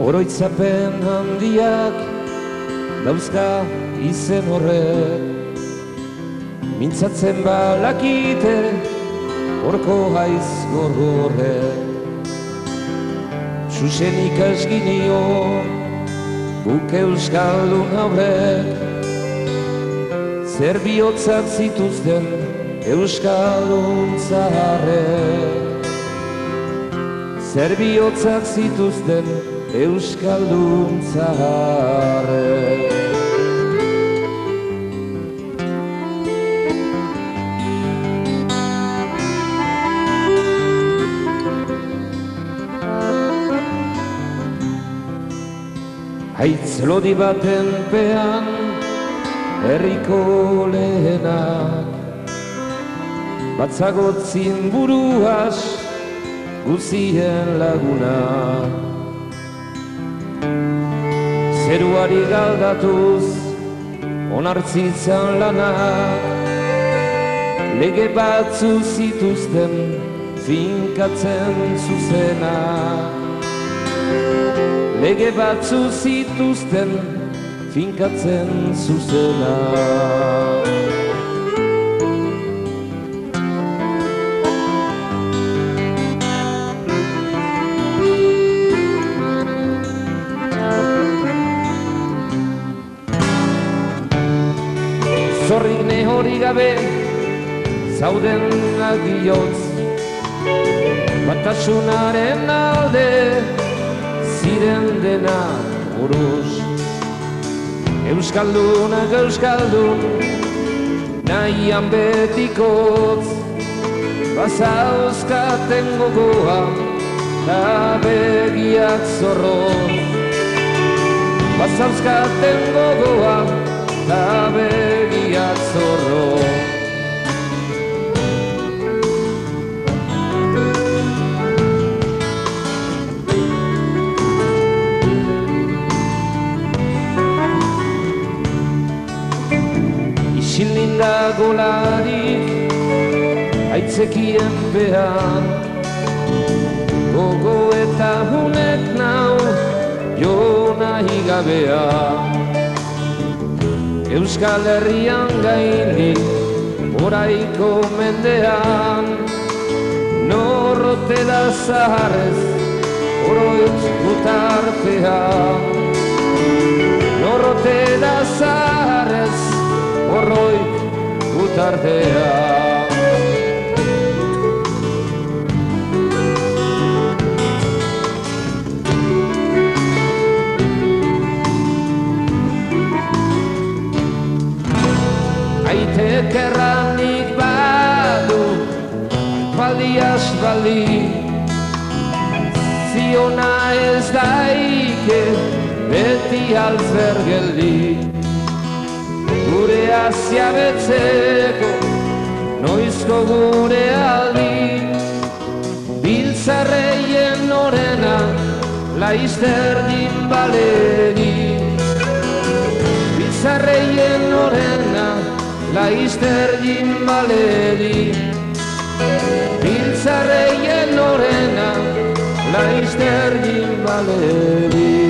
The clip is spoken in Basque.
Oroitzapen handiak dauzka izen horrek, mintzatzen balakite horko haiz gorrek. Xuxen ikasginio guk euskaldun haurek, zer bihotzak zituzten euskaldun zaharrek. Zer bihotzak zituzten euskaldun zaharrek. Haitz lodi baten pean herriko lehenak, batzagotzin buruaz guzien lagunak. Zeruari galdatuz onartzitzan lanak, lege batzu zituzten finkatzen zuzenak. Lege batzu zituzten finkatzen zuzenak. Zorrik nehori gabe zauden agioz, batasunaren alde ziren dena buruz. Euskaldunak euskaldun nahian betikotz, bazauzkaten gogoa eta begiak zorroz. Bazauzkaten gogoa eta begiak zorroz. Isilninda golarik aitzekien pean, gogo eta hunek nau jo nahi gabean. Euskal Herrian gainik oraiko mendean, norrote da zaharrez oroitz gutartean. Norrote da zaharrez oroitz gutartean. Aitek erranik badu bali asbali, ziona ez daike beti alzer geldi. Gure azia betzeko noizko gure aldi, biltzarreien orena laizter dinbalegi. Biltzarreien orena laizter dinbalegi. Biltzarreien orena laizter dinbalegi.